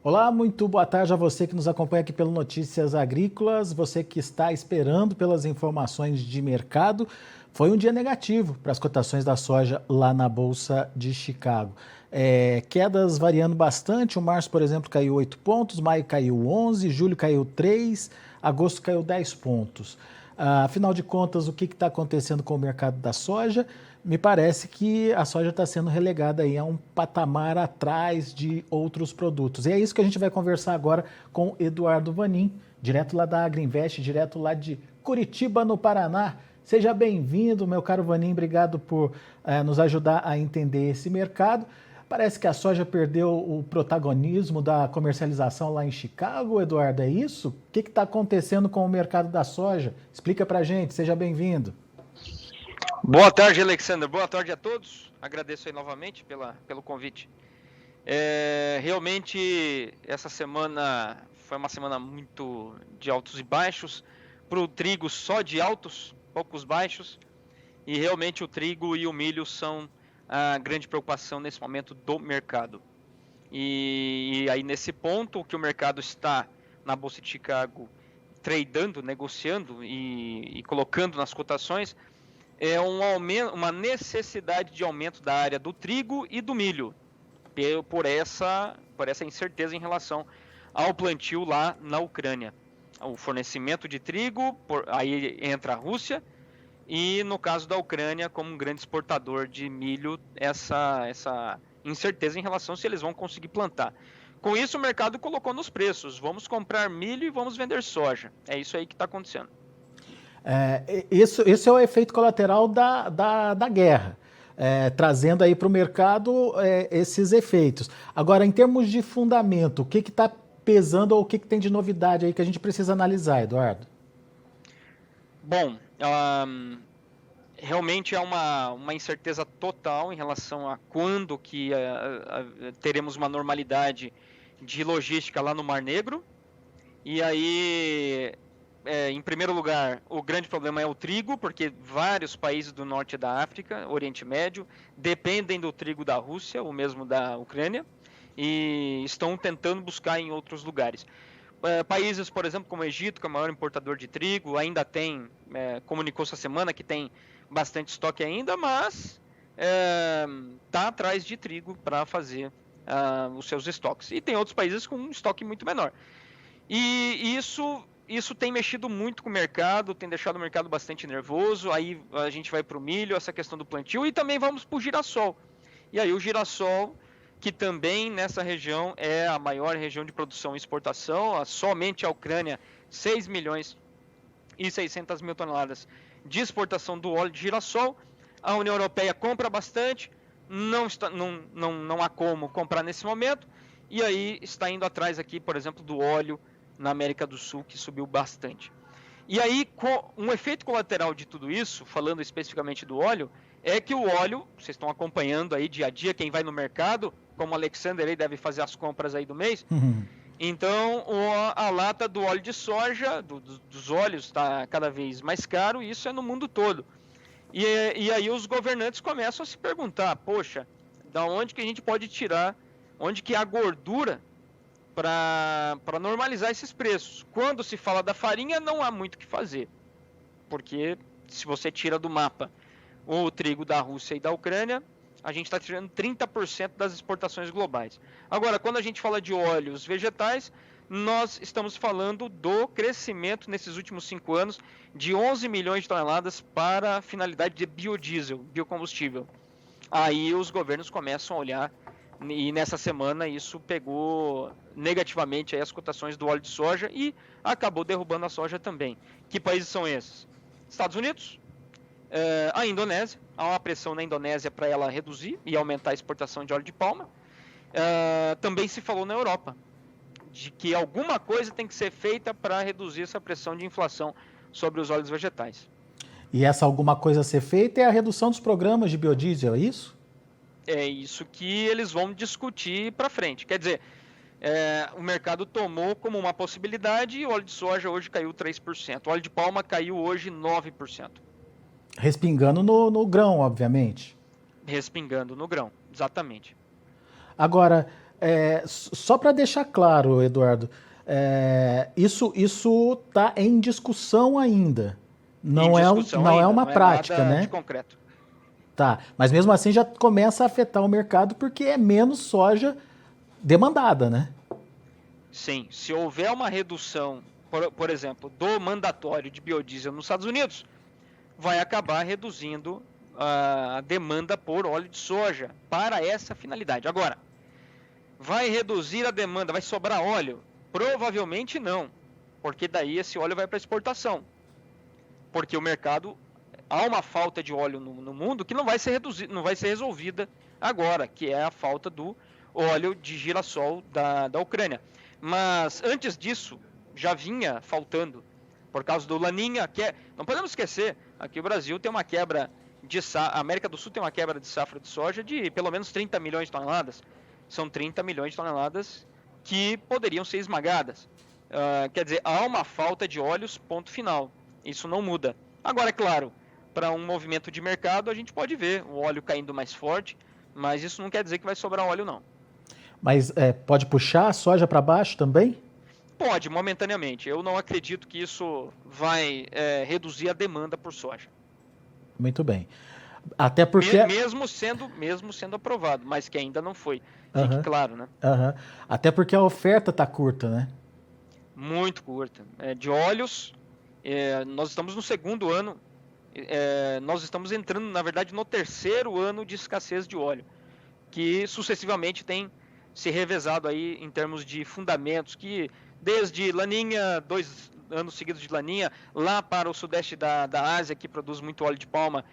Olá, muito boa tarde a você que nos acompanha aqui pelo Notícias Agrícolas, você que está esperando pelas informações de mercado. Foi um dia negativo para as cotações da soja lá na Bolsa de Chicago. Quedas variando bastante, o março, por exemplo, caiu 8 pontos, maio caiu 11, julho caiu 3, agosto caiu 10 pontos. Afinal de contas, o que está acontecendo com o mercado da soja? Me parece que a soja está sendo relegada aí a um patamar atrás de outros produtos. E é isso que a gente vai conversar agora com Eduardo Vanin, direto lá da Agriinvest, direto lá de Curitiba, no Paraná. Seja bem-vindo, meu caro Vanin, obrigado por nos ajudar a entender esse mercado. Parece que a soja perdeu o protagonismo da comercialização lá em Chicago, Eduardo, é isso? O que está acontecendo com o mercado da soja? Explica pra gente, seja bem-vindo. Boa tarde, Alexander. Boa tarde a todos. Agradeço aí novamente pelo convite. Realmente, essa semana foi uma semana muito de altos e baixos. Para o trigo, só de altos, poucos baixos. E realmente o trigo e o milho são a grande preocupação nesse momento do mercado. E aí, nesse ponto, que o mercado está na Bolsa de Chicago tradando, negociando e colocando nas cotações, é uma necessidade de aumento da área do trigo e do milho, por essa incerteza em relação ao plantio lá na Ucrânia. O fornecimento de trigo, aí entra a Rússia, e no caso da Ucrânia, como um grande exportador de milho, essa incerteza em relação se eles vão conseguir plantar. Com isso, o mercado colocou nos preços: vamos comprar milho e vamos vender soja. É isso aí que está acontecendo. Esse é o efeito colateral da guerra, trazendo aí para o mercado esses efeitos. Agora, em termos de fundamento, o que está pesando ou o que tem de novidade aí que a gente precisa analisar, Eduardo? Bom, realmente é uma incerteza total em relação a quando que teremos uma normalidade de logística lá no Mar Negro. E aí, em primeiro lugar, o grande problema é o trigo, porque vários países do norte da África, Oriente Médio, dependem do trigo da Rússia, ou mesmo da Ucrânia, e estão tentando buscar em outros lugares. Países, por exemplo, como o Egito, que é o maior importador de trigo, ainda tem, comunicou essa semana que tem bastante estoque ainda, mas está atrás de trigo para fazer os seus estoques. E tem outros países com um estoque muito menor. E isso tem mexido muito com o mercado, tem deixado o mercado bastante nervoso. Aí a gente vai para o milho, essa questão do plantio, e também vamos para o girassol. E aí o girassol, que também nessa região é a maior região de produção e exportação, somente a Ucrânia, 6 milhões e 600 mil toneladas de exportação do óleo de girassol. A União Europeia compra bastante, não há como comprar nesse momento, e aí está indo atrás aqui, por exemplo, do óleo na América do Sul, que subiu bastante. E aí, um efeito colateral de tudo isso, falando especificamente do óleo, é que o óleo, vocês estão acompanhando aí dia a dia, quem vai no mercado, como o Alexander aí deve fazer as compras aí do mês, Então a lata do óleo de soja, dos óleos, está cada vez mais caro, e isso é no mundo todo. E aí os governantes começam a se perguntar: poxa, da onde que a gente pode tirar, onde que há gordura para normalizar esses preços? Quando se fala da farinha, não há muito o que fazer, porque se você tira do mapa o trigo da Rússia e da Ucrânia, a gente está tirando 30% das exportações globais. Agora, quando a gente fala de óleos vegetais, nós estamos falando do crescimento nesses últimos 5 anos de 11 milhões de toneladas para a finalidade de biodiesel, biocombustível. Aí os governos começam a olhar, e nessa semana isso pegou negativamente aí as cotações do óleo de soja e acabou derrubando a soja também. Que países são esses? Estados Unidos, a Indonésia, há uma pressão na Indonésia para ela reduzir e aumentar a exportação de óleo de palma. Também se falou na Europa de que alguma coisa tem que ser feita para reduzir essa pressão de inflação sobre os óleos vegetais. E essa alguma coisa a ser feita é a redução dos programas de biodiesel, é isso? É isso que eles vão discutir para frente. Quer dizer, o mercado tomou como uma possibilidade e o óleo de soja hoje caiu 3%. O óleo de palma caiu hoje 9%. Respingando no grão, obviamente. Respingando no grão, exatamente. Agora, Só para deixar claro, Eduardo, isso está em discussão ainda. Não é uma prática, nada de né? concreto. Tá, mas mesmo assim já começa a afetar o mercado porque é menos soja demandada, né? Sim, se houver uma redução, por exemplo, do mandatório de biodiesel nos Estados Unidos, vai acabar reduzindo a demanda por óleo de soja para essa finalidade. Agora, vai reduzir a demanda, vai sobrar óleo? Provavelmente não, porque daí esse óleo vai para exportação. Porque o mercado, há uma falta de óleo no mundo que não vai ser resolvida agora, que é a falta do óleo de girassol da Ucrânia. Mas antes disso, já vinha faltando, por causa do Laninha, não podemos esquecer, aqui o Brasil tem uma quebra a América do Sul tem uma quebra de safra de soja de pelo menos 30 milhões de toneladas. São 30 milhões de toneladas que poderiam ser esmagadas. Quer dizer, há uma falta de óleos, ponto final. Isso não muda. Agora, é claro, para um movimento de mercado, a gente pode ver o óleo caindo mais forte, mas isso não quer dizer que vai sobrar óleo, não. Mas pode puxar a soja para baixo também? Pode, momentaneamente. Eu não acredito que isso vai reduzir a demanda por soja. Muito bem. Até porque... Mesmo sendo aprovado, mas que ainda não foi. Fique claro, né? Até porque a oferta está curta, né? Muito curta. De óleos, nós estamos no segundo ano, nós estamos entrando, na verdade, no terceiro ano de escassez de óleo, que sucessivamente tem se revezado aí em termos de fundamentos, que desde Laninha, 2 anos seguidos de Laninha, lá para o sudeste da Ásia, que produz muito óleo de palma,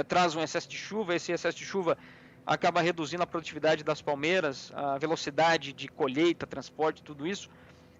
traz um excesso de chuva, esse excesso de chuva acaba reduzindo a produtividade das palmeiras, a velocidade de colheita, transporte, tudo isso,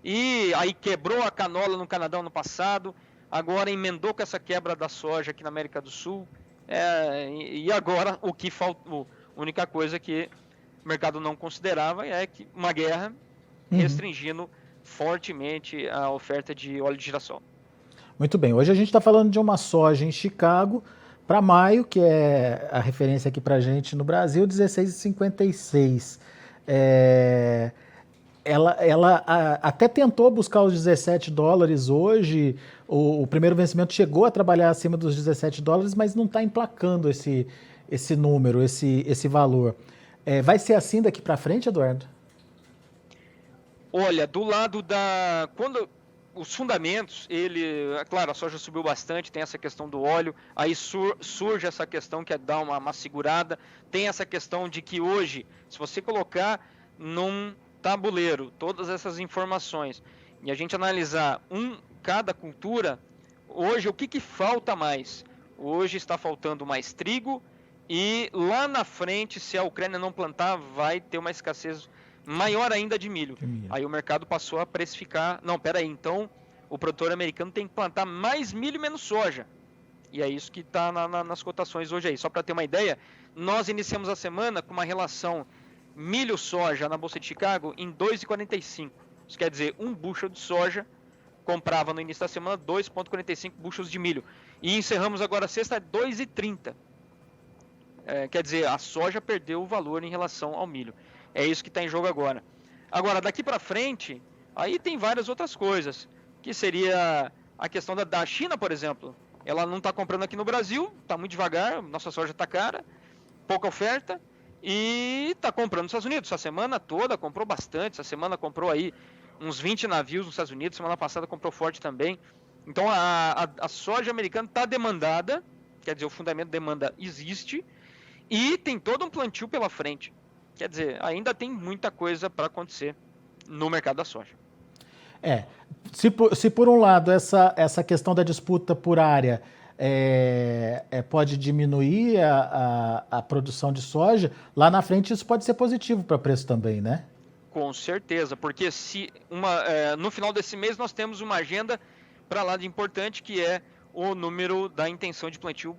e aí quebrou a canola no Canadá no passado, agora emendou com essa quebra da soja aqui na América do Sul, e agora o que faltou, a única coisa que o mercado não considerava é que uma guerra restringindo fortemente a oferta de óleo de girassol. Muito bem, hoje a gente está falando de uma soja em Chicago para maio, que é a referência aqui para a gente no Brasil, 16,56. Ela até tentou buscar os $17 hoje, o primeiro vencimento chegou a trabalhar acima dos $17, mas não está emplacando esse número, esse valor. Vai ser assim daqui para frente, Eduardo? Olha, do lado quando os fundamentos, claro, a soja subiu bastante, tem essa questão do óleo, aí surge essa questão que é dar uma segurada, tem essa questão de que hoje, se você colocar num tabuleiro todas essas informações e a gente analisar cada cultura, hoje o que falta mais? Hoje está faltando mais trigo e lá na frente, se a Ucrânia não plantar, vai ter uma escassez maior ainda de milho. Aí o mercado passou a precificar, não, peraí, então o produtor americano tem que plantar mais milho e menos soja. E é isso que está nas cotações hoje aí. Só para ter uma ideia, nós iniciamos a semana com uma relação milho-soja na Bolsa de Chicago em 2,45. Isso quer dizer, um bushel de soja comprava no início da semana 2,45 bushels de milho. E encerramos agora a sexta 2,30. Quer dizer, a soja perdeu o valor em relação ao milho. É isso que está em jogo agora. Agora, daqui para frente, aí tem várias outras coisas, que seria a questão da China, por exemplo. Ela não está comprando aqui no Brasil, está muito devagar, nossa soja está cara, pouca oferta, e está comprando nos Estados Unidos. Essa semana toda comprou bastante, essa semana comprou aí uns 20 navios nos Estados Unidos, semana passada comprou forte também. Então a soja americana está demandada, quer dizer, o fundamento de demanda existe, e tem todo um plantio pela frente. Quer dizer, ainda tem muita coisa para acontecer no mercado da soja. Se por um lado essa questão da disputa por área pode diminuir a produção de soja, lá na frente isso pode ser positivo para o preço também, né? Com certeza, porque no final desse mês nós temos uma agenda para lá de importante, que é o número da intenção de plantio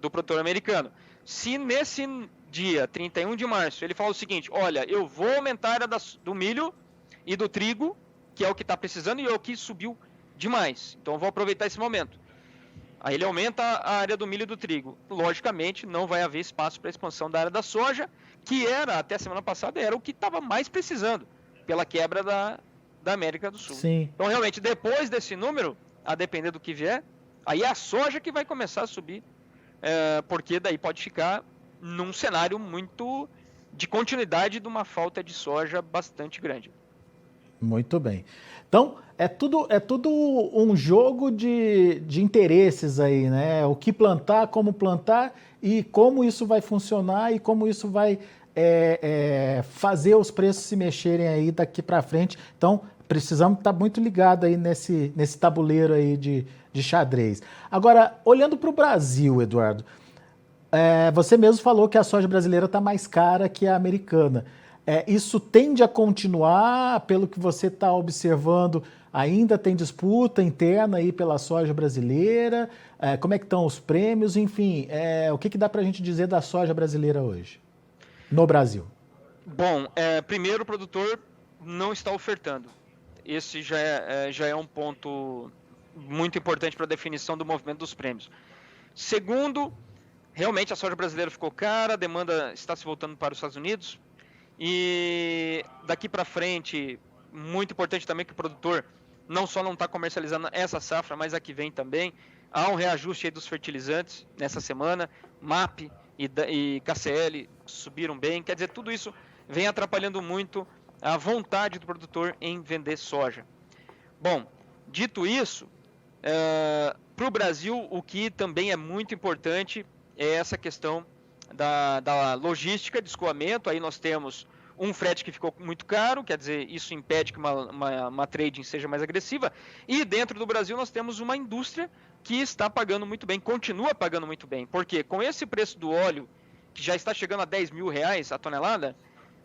do produtor americano. Se nesse dia 31 de março ele fala o seguinte: olha, eu vou aumentar a área do milho e do trigo, que é o que está precisando e é o que subiu demais, então eu vou aproveitar esse momento. Aí ele aumenta a área do milho e do trigo. Logicamente, não vai haver espaço para a expansão da área da soja, que era, até a semana passada, era o que estava mais precisando, pela quebra da América do Sul. Sim. Então, realmente, depois desse número, a depender do que vier, aí é a soja que vai começar a subir, porque daí pode ficar num cenário muito de continuidade de uma falta de soja bastante grande. Muito bem. Então, é tudo um jogo de interesses aí, né? O que plantar, como plantar e como isso vai funcionar e como isso vai fazer os preços se mexerem aí daqui para frente. Então, precisamos estar muito ligado aí nesse tabuleiro aí de xadrez. Agora, olhando para o Brasil, Eduardo, você mesmo falou que a soja brasileira está mais cara que a americana. Isso tende a continuar, pelo que você está observando, ainda tem disputa interna aí pela soja brasileira? Como é que estão os prêmios? Enfim, o que dá para a gente dizer da soja brasileira hoje, no Brasil? Bom, primeiro o produtor não está ofertando. Esse já é um ponto muito importante para a definição do movimento dos prêmios. Segundo, realmente a soja brasileira ficou cara, a demanda está se voltando para os Estados Unidos. E daqui para frente, muito importante também que o produtor não só não está comercializando essa safra, mas a que vem também. Há um reajuste aí dos fertilizantes nessa semana, MAP e KCL subiram bem, quer dizer, tudo isso vem atrapalhando muito a vontade do produtor em vender soja. Bom, dito isso, para o Brasil, o que também é muito importante é essa questão da logística de escoamento. Aí nós temos um frete que ficou muito caro, quer dizer, isso impede que uma trading seja mais agressiva, e dentro do Brasil nós temos uma indústria que está pagando muito bem, continua pagando muito bem, porque com esse preço do óleo, que já está chegando a R$10.000 a tonelada,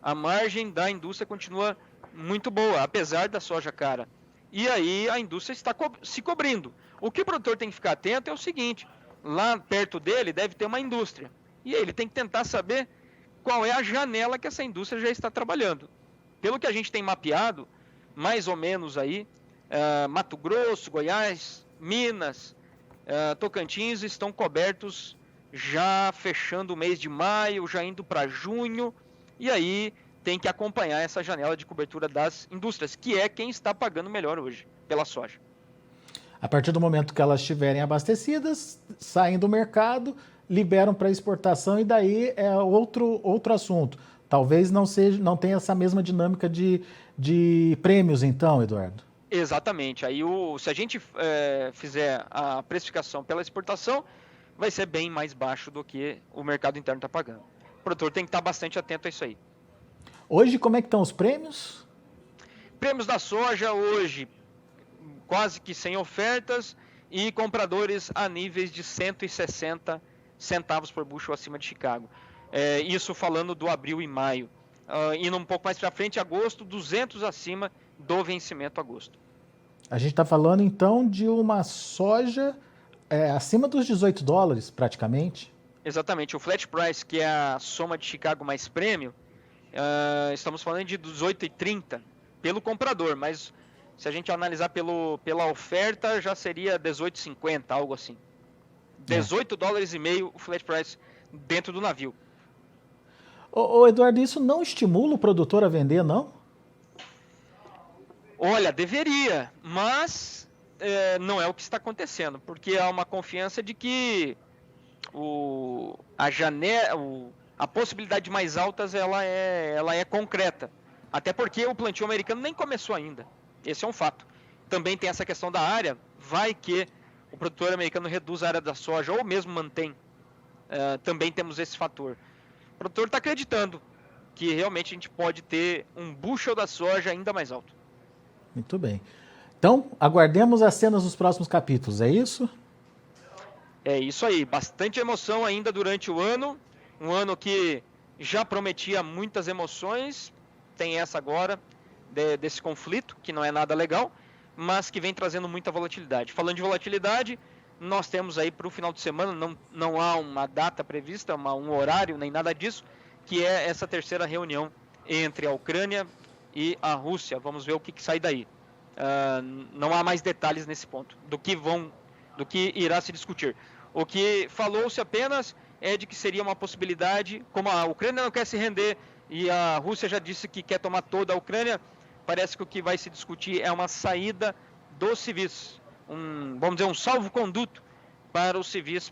a margem da indústria continua muito boa, apesar da soja cara. E aí a indústria está se cobrindo. O que o produtor tem que ficar atento é o seguinte: lá perto dele deve ter uma indústria, e ele tem que tentar saber qual é a janela que essa indústria já está trabalhando. Pelo que a gente tem mapeado, mais ou menos aí, Mato Grosso, Goiás, Minas, Tocantins estão cobertos já fechando o mês de maio, já indo para junho, e aí tem que acompanhar essa janela de cobertura das indústrias, que é quem está pagando melhor hoje pela soja. A partir do momento que elas estiverem abastecidas, saem do mercado, liberam para exportação e daí é outro assunto. Talvez não tenha essa mesma dinâmica de prêmios, então, Eduardo. Exatamente. Aí se a gente fizer a precificação pela exportação, vai ser bem mais baixo do que o mercado interno está pagando. O produtor tem que estar bastante atento a isso aí. Hoje, como é que estão os prêmios? Prêmios da soja hoje, quase que sem ofertas, e compradores a níveis de 160 centavos por bushel acima de Chicago. Isso falando do abril e maio. Indo um pouco mais para frente, agosto, 200 acima do vencimento agosto. A gente está falando, então, de uma soja acima dos $18, praticamente. Exatamente. O flat price, que é a soma de Chicago mais prêmio, estamos falando de 18,30 pelo comprador, mas se a gente analisar pela oferta, já seria 18,50, algo assim. $18,50 o flat price dentro do navio. Ô Eduardo, isso não estimula o produtor a vender, não? Olha, deveria, mas não é o que está acontecendo, porque há uma confiança de que a possibilidade de mais altas ela é concreta. Até porque o plantio americano nem começou ainda. Esse é um fato. Também tem essa questão da área. Vai que o produtor americano reduz a área da soja ou mesmo mantém. Também temos esse fator. O produtor está acreditando que realmente a gente pode ter um bushel da soja ainda mais alto. Muito bem. Então, aguardemos as cenas dos próximos capítulos, é isso? É isso aí. Bastante emoção ainda durante o ano. Um ano que já prometia muitas emoções. Tem essa agora, desse conflito, que não é nada legal, mas que vem trazendo muita volatilidade. Falando de volatilidade, nós temos aí para o final de semana, não há uma data prevista, um horário, nem nada disso, que é essa terceira reunião entre a Ucrânia e a Rússia. Vamos ver o que sai daí. Não há mais detalhes nesse ponto, do que vão do que irá se discutir. O que falou-se apenas é de que seria uma possibilidade, como a Ucrânia não quer se render e a Rússia já disse que quer tomar toda a Ucrânia, parece que o que vai se discutir é uma saída dos civis, vamos dizer, um salvo-conduto para os civis,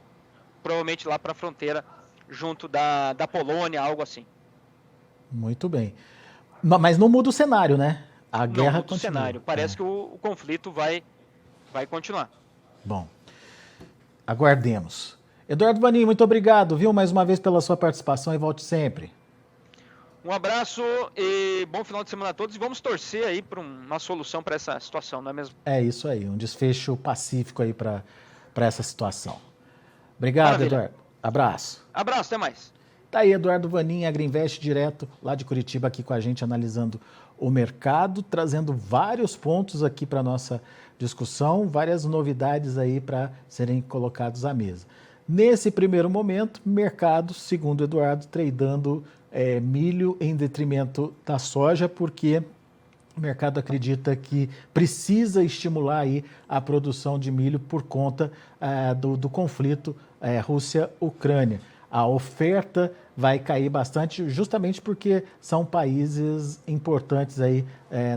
provavelmente lá para a fronteira, junto da Polônia, algo assim. Muito bem. Mas não muda o cenário, né? A guerra não muda o cenário. Parece que o conflito vai continuar. Bom, aguardemos. Eduardo Vanin, muito obrigado, viu, mais uma vez pela sua participação e volte sempre. Um abraço e bom final de semana a todos. E vamos torcer aí para uma solução para essa situação, não é mesmo? É isso aí, um desfecho pacífico aí para essa situação. Obrigado, maravilha. Eduardo. Abraço. Abraço, até mais. Tá aí Eduardo Vanin, Agrinvest, direto lá de Curitiba, aqui com a gente, analisando o mercado, trazendo vários pontos aqui para nossa discussão, várias novidades aí para serem colocados à mesa. Nesse primeiro momento, mercado, segundo Eduardo, tradando milho em detrimento da soja, porque o mercado acredita que precisa estimular aí a produção de milho por conta do conflito Rússia-Ucrânia. A oferta vai cair bastante, justamente porque são países importantes aí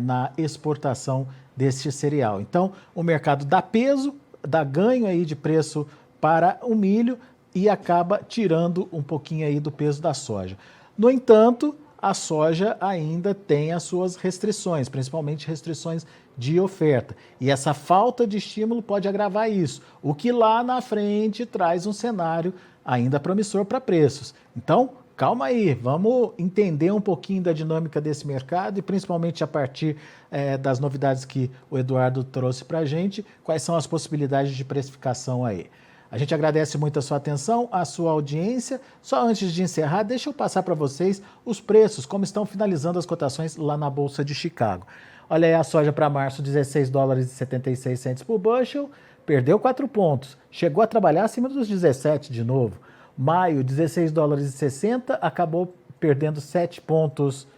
na exportação deste cereal. Então, o mercado dá peso, dá ganho aí de preço para o milho e acaba tirando um pouquinho aí do peso da soja. No entanto, a soja ainda tem as suas restrições, principalmente restrições de oferta. E essa falta de estímulo pode agravar isso, o que lá na frente traz um cenário ainda promissor para preços. Então, calma aí, vamos entender um pouquinho da dinâmica desse mercado e principalmente a partir das novidades que o Eduardo trouxe para a gente, quais são as possibilidades de precificação aí. A gente agradece muito a sua atenção, a sua audiência. Só antes de encerrar, deixa eu passar para vocês os preços, como estão finalizando as cotações lá na Bolsa de Chicago. Olha aí a soja para março, $16,76 por bushel, perdeu 4 pontos, chegou a trabalhar acima dos 17 de novo. Maio, $16,60, acabou perdendo 7 pontos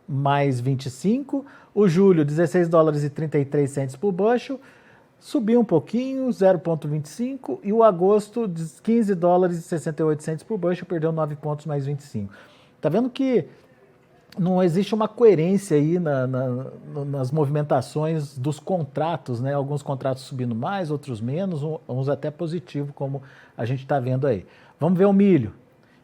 mais 25. O julho, $16,33 por bushel, subiu um pouquinho, 0,25, e o agosto, $15,68 por bushel, perdeu 9 pontos mais 25. Tá vendo que não existe uma coerência aí nas movimentações dos contratos, né? Alguns contratos subindo mais, outros menos, uns até positivo, como a gente está vendo aí. Vamos ver o milho.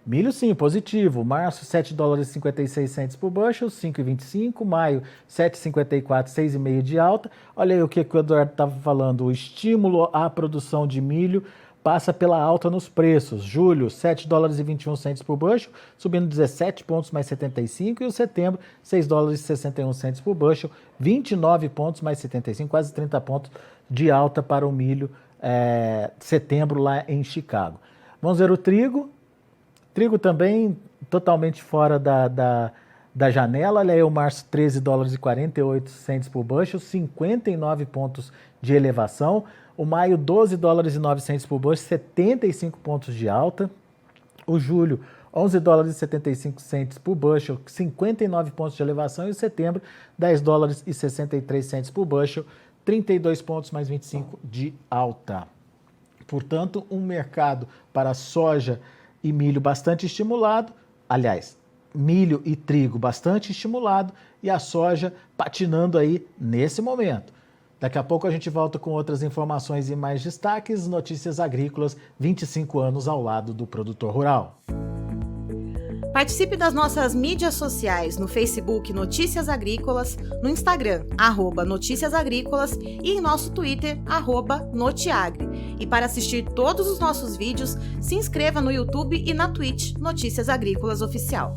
Milho sim, positivo. Março, $7,56 por bushel, 5,25. Maio, 7,54, 6,5 de alta. Olha aí o que o Eduardo estava falando. O estímulo à produção de milho passa pela alta nos preços. Julho, $7,21 por bushel, subindo 17 pontos mais 75. E o setembro, $6,61 por bushel, 29 pontos mais 75, quase 30 pontos de alta para o milho setembro lá em Chicago. Vamos ver o trigo. Trigo também totalmente fora da janela. Olha aí o março, $13,48 por bushel, 59 pontos de elevação. O maio, $12,09 por bushel, 75 pontos de alta. O julho, $11,75 por bushel, 59 pontos de elevação. E o setembro, $10,63 por bushel, 32 pontos mais 25 de alta. Portanto, um mercado para soja e milho bastante estimulado, aliás, milho e trigo bastante estimulado e a soja patinando aí nesse momento. Daqui a pouco a gente volta com outras informações e mais destaques, Notícias Agrícolas, 25 anos ao lado do produtor rural. Participe das nossas mídias sociais no Facebook Notícias Agrícolas, no Instagram, @Notícias Agrícolas e em nosso Twitter, @Notiagre. E para assistir todos os nossos vídeos, se inscreva no YouTube e na Twitch Notícias Agrícolas Oficial.